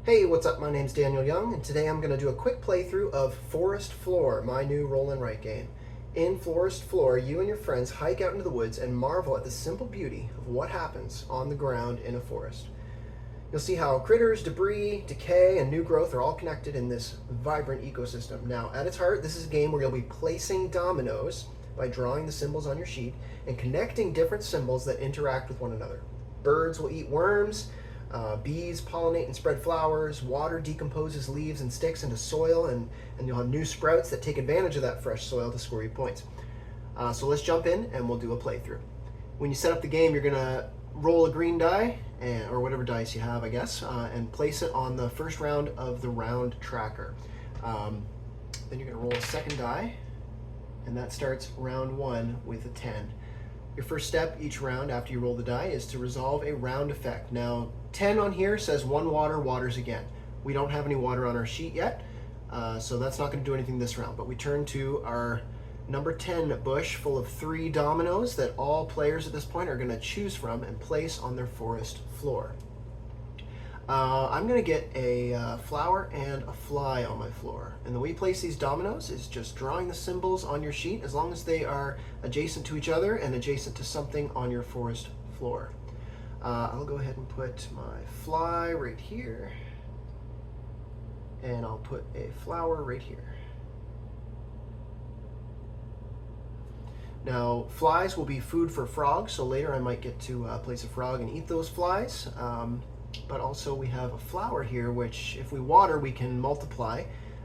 Hey, what's up? My name's Daniel Young, and today I'm going to do a quick playthrough of Forest Floor, my new roll and write game. In Forest Floor, you and your friends hike out into the woods and marvel at the simple beauty of what happens on the ground in a forest. You'll see how critters, debris, decay, and new growth are all connected in this vibrant ecosystem. Now, at its heart, this is a game where you'll be placing dominoes by drawing the symbols on your sheet and connecting different symbols that interact with one another. Birds will eat worms, bees pollinate and spread flowers, water decomposes leaves and sticks into soil, and you'll have new sprouts that take advantage of that fresh soil to score you points. So let's jump in and we'll do a playthrough. When you set up the game, you're going to roll a green die, or whatever dice you have, I guess, and place it on the first round of the round tracker. Then you're going to roll a second die, and that starts round 1 with a 10. Your first step each round after you roll the die is to resolve a round effect. Now, 10 on here says one water, waters again. We don't have any water on our sheet yet, so that's not going to do anything this round. But we turn to our number 10 bush full of 3 dominoes that all players at this point are going to choose from and place on their forest floor. I'm going to get a flower and a fly on my floor. And the way you place these dominoes is just drawing the symbols on your sheet as long as they are adjacent to each other and adjacent to something on your forest floor. I'll go ahead and put my fly right here. And I'll put a flower right here. Now, flies will be food for frogs, so later I might get to place a frog and eat those flies. But also we have a flower here, which if we water, we can multiply.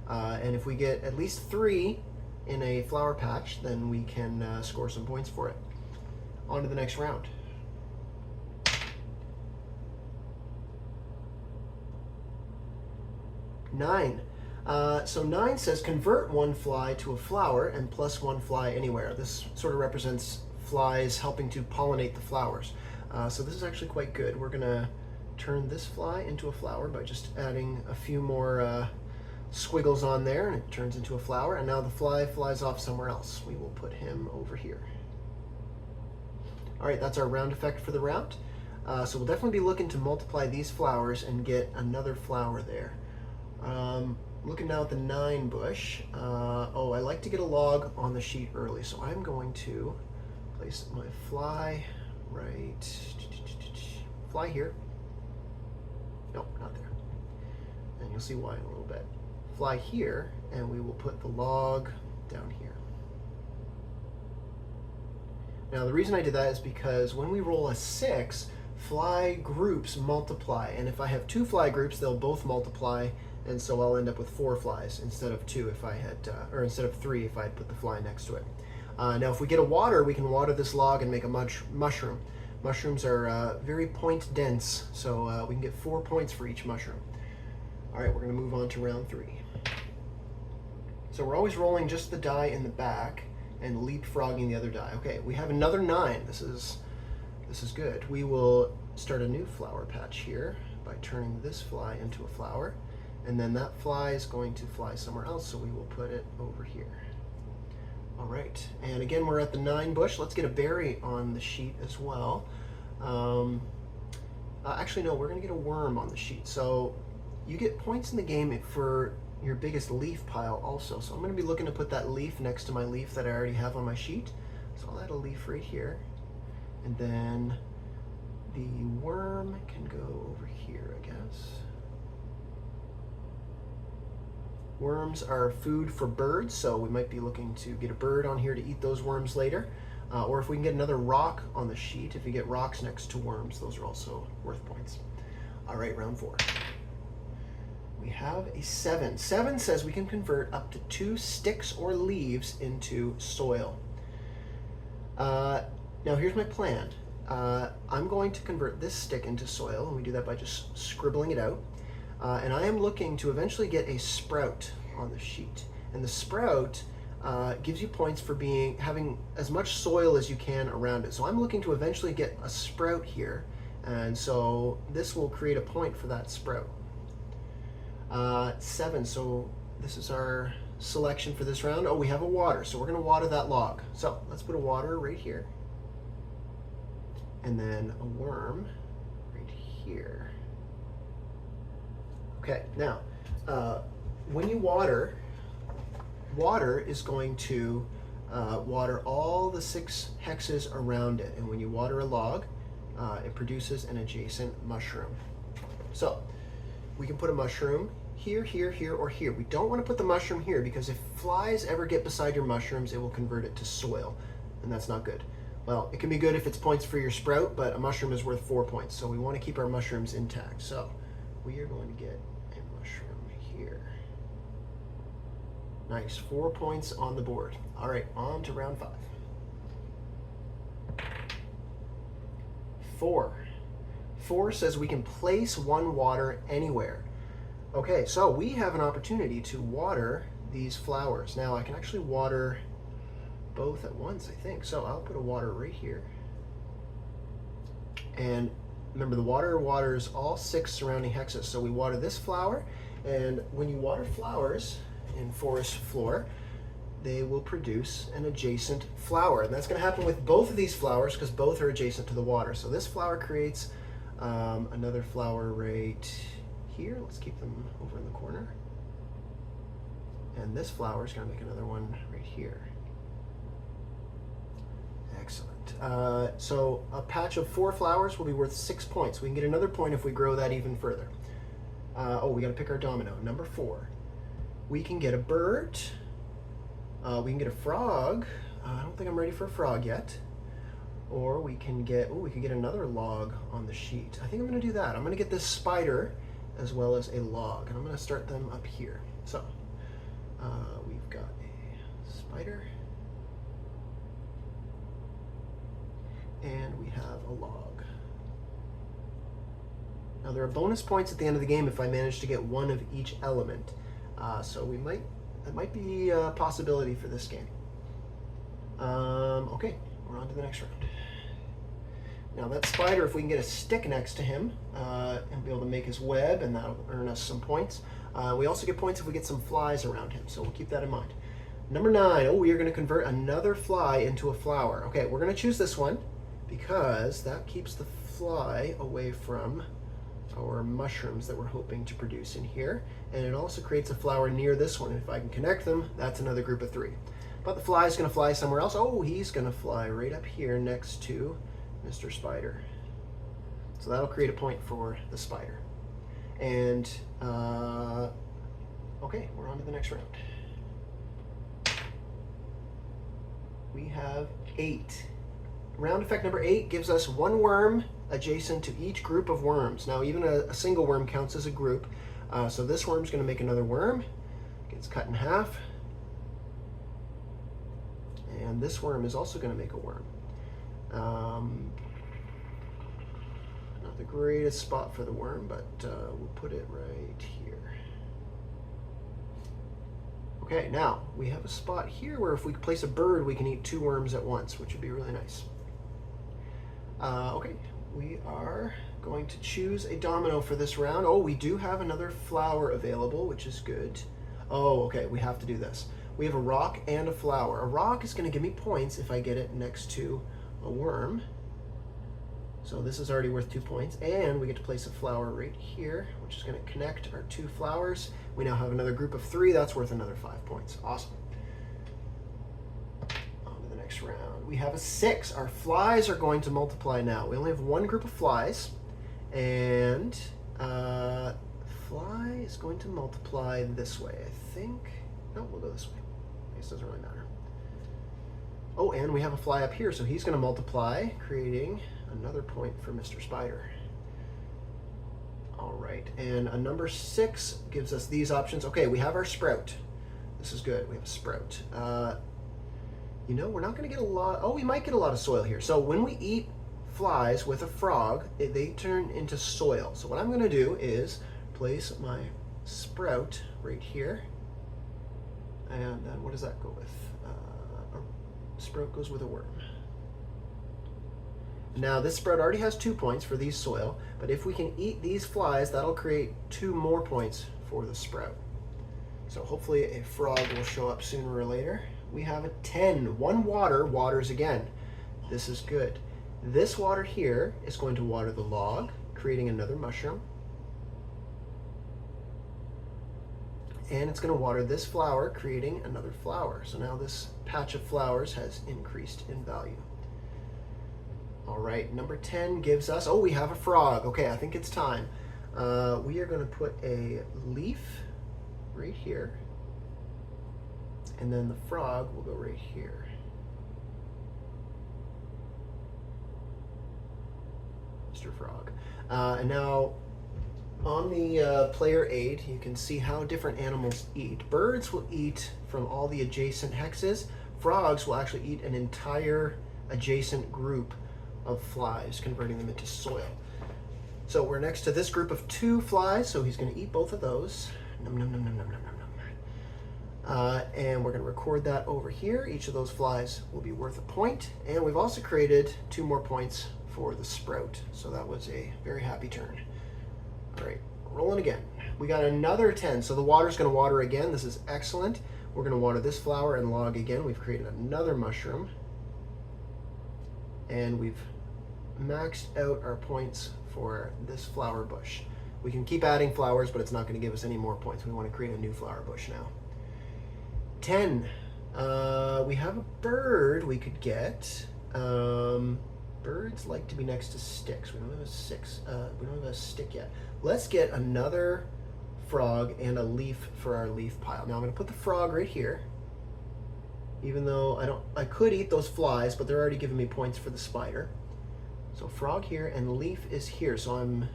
And if we get at least 3 in a flower patch, then we can score some points for it. On to the next round. Nine. So 9 says convert 1 fly to a flower and plus 1 fly anywhere. This sort of represents flies helping to pollinate the flowers. So this is actually quite good. We're going to turn this fly into a flower by just adding a few more squiggles on there, and it turns into a flower. And now the fly flies off somewhere else. We will put him over here. All right, that's our round effect for the round. So we'll definitely be looking to multiply these flowers and get another flower there. Looking now at the 9 bush. Oh, I like to get a log on the sheet early, so I'm going to place my fly fly here. Nope, not there. And you'll see why in a little bit. Fly here, and we will put the log down here. Now, the reason I did that is because when we roll a 6, fly groups multiply. And if I have 2 fly groups, they'll both multiply, and so I'll end up with 4 flies instead of 2 if I had, or instead of 3 if I had put the fly next to it. Now, if we get a water, we can water this log and make a mushroom. Mushrooms are very point dense, so we can get 4 points for each mushroom. All right, we're going to move on to round 3. So we're always rolling just the die in the back and leapfrogging the other die. Okay, we have another 9. This is good. We will start a new flower patch here by turning this fly into a flower, and then that fly is going to fly somewhere else, so we will put it over here. All right, and again, we're at the 9 bush. Let's get a berry on the sheet as well. Actually, no, we're gonna get a worm on the sheet. So you get points in the game for your biggest leaf pile also. So I'm gonna be looking to put that leaf next to my leaf that I already have on my sheet. So I'll add a leaf right here. And then the worm can go over here, I guess. Worms are food for birds, so we might be looking to get a bird on here to eat those worms later. Or if we can get another rock on the sheet, if you get rocks next to worms, those are also worth points. All right, round 4. We have a 7. 7 says we can convert up to 2 sticks or leaves into soil. Now here's my plan. I'm going to convert this stick into soil, and we do that by just scribbling it out. And I am looking to eventually get a sprout on the sheet. And the sprout gives you points for having as much soil as you can around it. So I'm looking to eventually get a sprout here. And so this will create a point for that sprout. 7, so this is our selection for this round. Oh, we have a water, so we're gonna water that log. So let's put a water right here. And then a worm right here. Okay, now, when you water, water is going to water all the 6 hexes around it. And when you water a log, it produces an adjacent mushroom. So we can put a mushroom here, here, here, or here. We don't want to put the mushroom here because if flies ever get beside your mushrooms, it will convert it to soil, and that's not good. Well, it can be good if it's points for your sprout, but a mushroom is worth 4 points, so we want to keep our mushrooms intact. So we are going to get a mushroom here. Nice, 4 points on the board. All right, on to round 5. 4. 4 says we can place 1 water anywhere. Okay, so we have an opportunity to water these flowers. Now I can actually water both at once, I think. So I'll put a water right here. And remember, the water waters all 6 surrounding hexes. So we water this flower, and when you water flowers in forest floor, they will produce an adjacent flower. And that's going to happen with both of these flowers because both are adjacent to the water. So this flower creates another flower right here. Let's keep them over in the corner. And this flower is going to make another one right here. Excellent. So a patch of 4 flowers will be worth 6 points. We can get another point if we grow that even further. We got to pick our domino. Number 4. We can get a bird. We can get a frog. I don't think I'm ready for a frog yet. Or we can get, we could get another log on the sheet. I think I'm going to do that. I'm going to get this spider as well as a log, and I'm going to start them up here. So we've got a spider, and we have a log. Now there are bonus points at the end of the game if I manage to get 1 of each element. So that might be a possibility for this game. Okay, we're on to the next round. Now that spider, if we can get a stick next to him and be able to make his web, and that'll earn us some points. We also get points if we get some flies around him, so we'll keep that in mind. Number 9, we are going to convert another fly into a flower. Okay, we're going to choose this one because that keeps the fly away from our mushrooms that we're hoping to produce in here, and it also creates a flower near this one. If I can connect them, that's another group of 3. But the fly is going to fly somewhere else. Oh, he's going to fly right up here next to Mr. Spider. So that'll create a point for the spider. And okay, we're on to the next round. We have 8. Round effect number 8 gives us 1 worm adjacent to each group of worms. Now even a single worm counts as a group. So this worm's going to make another worm. Gets cut in half. And this worm is also going to make a worm. Not the greatest spot for the worm, but we'll put it right here. Okay, now we have a spot here where if we place a bird, we can eat 2 worms at once, which would be really nice. Okay, we are going to choose a domino for this round. Oh, we do have another flower available, which is good. Oh, okay, we have to do this. We have a rock and a flower. A rock is going to give me points if I get it next to a worm. So this is already worth 2 points. And we get to place a flower right here, which is going to connect our 2 flowers. We now have another group of 3. That's worth another 5 points. Awesome. On to the next round. We have a 6. Our flies are going to multiply now. We only have 1 group of flies. And fly is going to multiply this way, I think. No, we'll go this way. I guess it doesn't really matter. Oh, and we have a fly up here, so he's going to multiply, creating another point for Mr. Spider. All right, and a number 6 gives us these options. Okay, we have our sprout. This is good. We have a sprout. You know, we're not going to get a lot. Oh, we might get a lot of soil here. So when we eat flies with a frog, they turn into soil. So what I'm going to do is place my sprout right here. And then what does that go with? A sprout goes with a worm. Now this sprout already has 2 points for these soil, but if we can eat these flies, that'll create 2 more points for the sprout. So hopefully a frog will show up sooner or later. We have a 10. 1 water waters again. This is good. This water here is going to water the log, creating another mushroom. and it's going to water this flower, creating another flower. So now this patch of flowers has increased in value. All right, number 10 gives us, oh, we have a frog. Okay, I think it's time. We are going to put a leaf right here, and then the frog will go right here. Mr. Frog. And now on the player aid, you can see how different animals eat. Birds will eat from all the adjacent hexes. Frogs will actually eat an entire adjacent group of flies, converting them into soil. So we're next to this group of 2 flies, so he's going to eat both of those. Nom, nom, nom, nom, nom, nom, nom. And we're going to record that over here. Each of those flies will be worth a point. And we've also created 2 more points for the sprout. So that was a very happy turn. All right, rolling again. We got another 10. So the water's going to water again. This is excellent. We're going to water this flower and log again. We've created another mushroom. And we've maxed out our points for this flower bush. We can keep adding flowers, but it's not going to give us any more points. We want to create a new flower bush now. 10. We have a bird we could get. Birds like to be next to sticks. We don't have we don't have a stick yet. Let's get another frog and a leaf for our leaf pile. Now I'm going to put the frog right here. Even though I could eat those flies, but they're already giving me points for the spider. So frog here and leaf is here. So I'm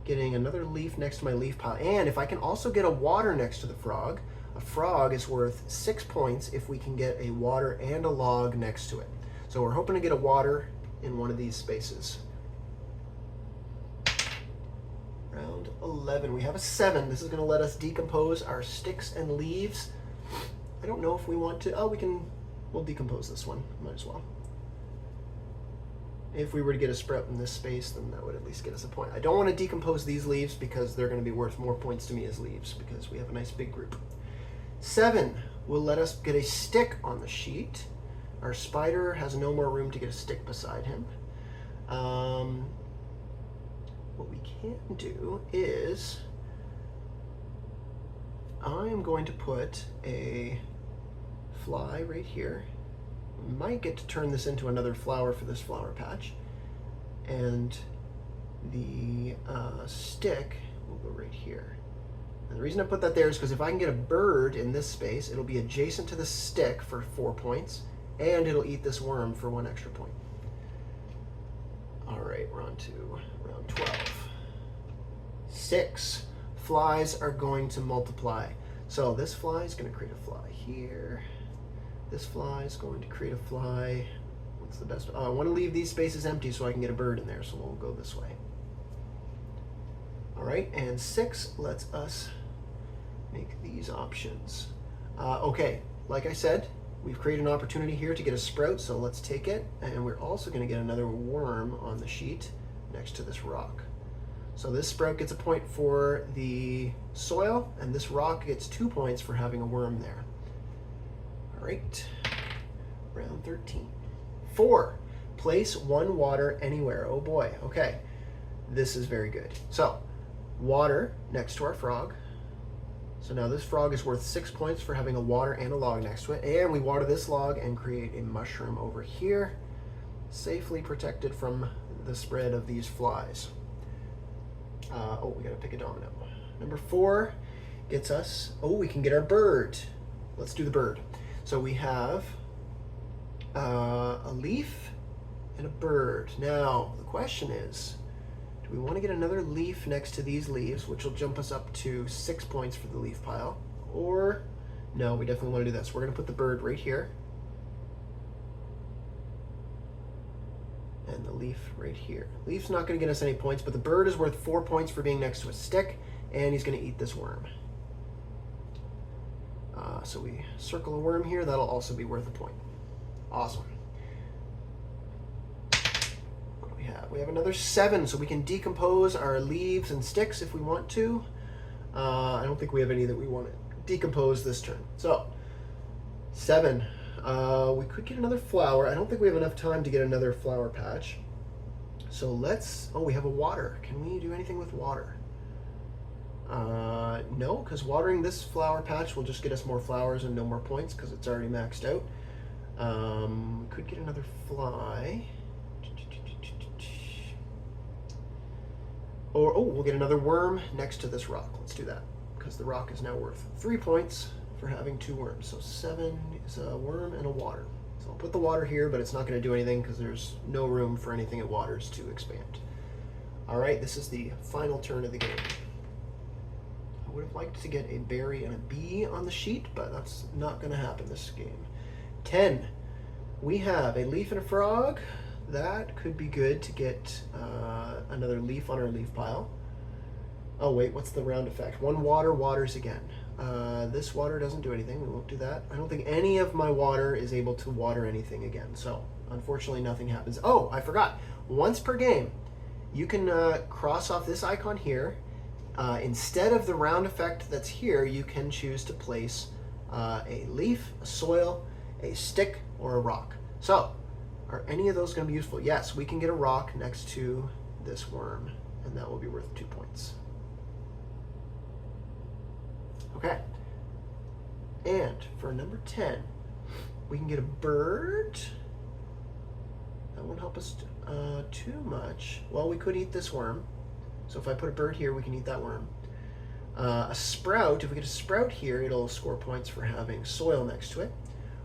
getting another leaf next to my leaf pile. And if I can also get a water next to the frog, a frog is worth 6 points if we can get a water and a log next to it. So we're hoping to get a water in one of these spaces. Round 11, we have a 7. This is going to let us decompose our sticks and leaves. I don't know if we want to, we'll decompose this one, might as well. If we were to get a sprout in this space, then that would at least get us a point. I don't want to decompose these leaves because they're going to be worth more points to me as leaves because we have a nice big group. 7 will let us get a stick on the sheet. Our spider has no more room to get a stick beside him. What we can do is I am going to put a fly right here. We might get to turn this into another flower for this flower patch. And the stick will go right here. And the reason I put that there is because if I can get a bird in this space, it'll be adjacent to the stick for 4 points, and it'll eat this worm for 1 extra point. All right, we're on to round 12. 6. Flies are going to multiply. So this fly is going to create a fly here. This fly is going to create a fly. What's the best? I want to leave these spaces empty so I can get a bird in there, so we'll go this way. All right, and 6 lets us make these options. Okay, like I said, we've created an opportunity here to get a sprout, so let's take it. And we're also going to get another worm on the sheet next to this rock. So this sprout gets a point for the soil, and this rock gets 2 points for having a worm there. All right, round 13. 4, place 1 water anywhere. Oh boy, okay. This is very good. So, water next to our frog. So now this frog is worth 6 points for having a water and a log next to it. And we water this log and create a mushroom over here, safely protected from the spread of these flies. Oh, we gotta pick a domino. Number 4 gets us, oh, we can get our bird. Let's do the bird. So we have a leaf and a bird. Now, the question is, do we want to get another leaf next to these leaves, which will jump us up to 6 points for the leaf pile? Or, no, we definitely want to do this. We're going to put the bird right here. And the leaf right here. Leaf's not going to get us any points, but the bird is worth 4 points for being next to a stick, and he's going to eat this worm. So we circle a worm here. That'll also be worth a point. Awesome. What do we have? We have another 7, so we can decompose our leaves and sticks if we want to. I don't think we have any that we want to decompose this turn. So, 7. We could get another flower. I don't think we have enough time to get another flower patch. So let's, oh, we have a water. Can we do anything with water? No, because watering this flower patch will just get us more flowers and no more points because it's already maxed out. Could get another fly. Or, oh, we'll get another worm next to this rock. Let's do that, because the rock is now worth 3 points for having 2 worms. So 7 is a worm and a water. So I'll put the water here, but it's not going to do anything because there's no room for anything it waters to expand. All right, this is the final turn of the game. I would have liked to get a berry and a bee on the sheet, but that's not going to happen this game. 10. We have a leaf and a frog. That could be good to get another leaf on our leaf pile. Oh wait, what's the round effect? 1 water waters again. This water doesn't do anything. We won't do that. I don't think any of my water is able to water anything again. So unfortunately nothing happens. Oh, I forgot. Once per game, you can cross off this icon here. Instead of the round effect that's here, you can choose to place a leaf, a soil, a stick, or a rock. So, are any of those going to be useful? Yes, we can get a rock next to this worm, and that will be worth 2 points. Okay. And for number 10, we can get a bird. That won't help us too much. Well, we could eat this worm. So if I put a bird here, we can eat that worm. A sprout, if we get a sprout here, it'll score points for having soil next to it.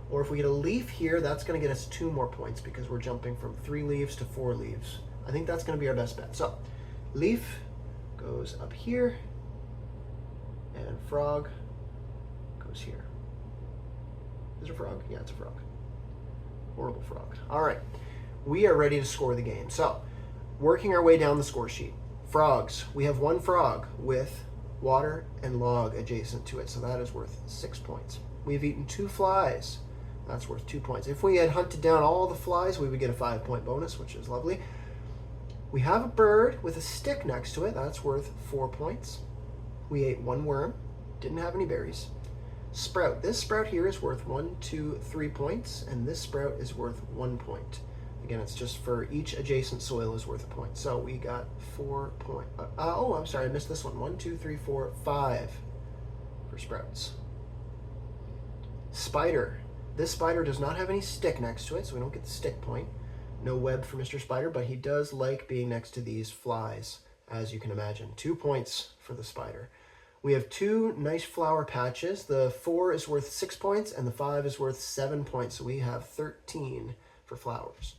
Or if we get a leaf here, that's going to get us 2 more points because we're jumping from 3 leaves to 4 leaves. I think that's going to be our best bet. So, leaf goes up here, and frog goes here. Is it a frog? Yeah, it's a frog. Horrible frog. All right, we are ready to score the game. So, working our way down the score sheet. Frogs. We have 1 frog with water and log adjacent to it, so that is worth 6 points. We've eaten 2 flies. That's worth 2 points. If we had hunted down all the flies, we would get a 5-point bonus, which is lovely. We have a bird with a stick next to it. That's worth 4 points. We ate 1 worm. Didn't have any berries. Sprout. This sprout here is worth 1, 2, 3 points, and this sprout is worth 1 point. Again, it's just for each adjacent soil is worth a point. So we got 4 points. Oh, I'm sorry, I missed this one. 1, 2, 3, 4, 5 for sprouts. Spider. This spider does not have any stick next to it, so we don't get the stick point. No web for Mr. Spider, but he does like being next to these flies, as you can imagine. 2 points for the spider. We have 2 nice flower patches. The 4 is worth 6 points, and the 5 is worth 7 points, so we have 13 for flowers.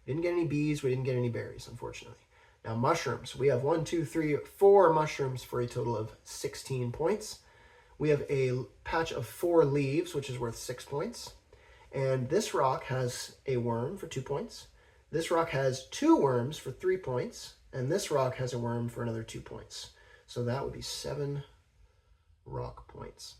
We didn't get any bees, we didn't get any berries, unfortunately. Now, mushrooms. We have 1, 2, 3, 4 mushrooms for a total of 16 points. We have a patch of 4 leaves, which is worth 6 points. And this rock has a worm for 2 points. This rock has 2 worms for 3 points. And this rock has a worm for another 2 points. So that would be 7 rock points.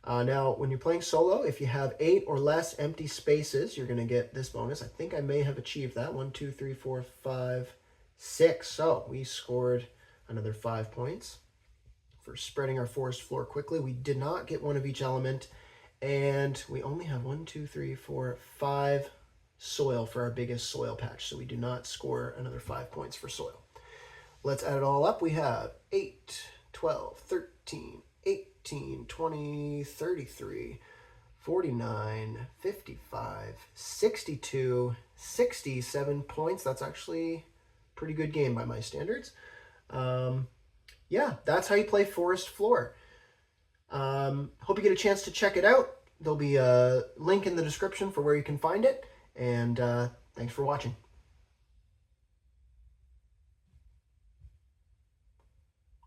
Now, when you're playing solo, if you have 8 or less empty spaces, you're going to get this bonus. I think I may have achieved that. 1, 2, 3, 4, 5, 6. So we scored another 5 points for spreading our forest floor quickly. We did not get 1 of each element, and we only have 1, 2, 3, 4, 5 soil for our biggest soil patch, so we do not score another 5 points for soil. Let's add it all up. We have 8, 12, 13, 18, 20, 33, 49, 55, 62, 67 points. That's actually a pretty good game by my standards. Yeah, that's how you play Forest Floor. Hope you get a chance to check it out. There'll be a link in the description for where you can find it. And thanks for watching.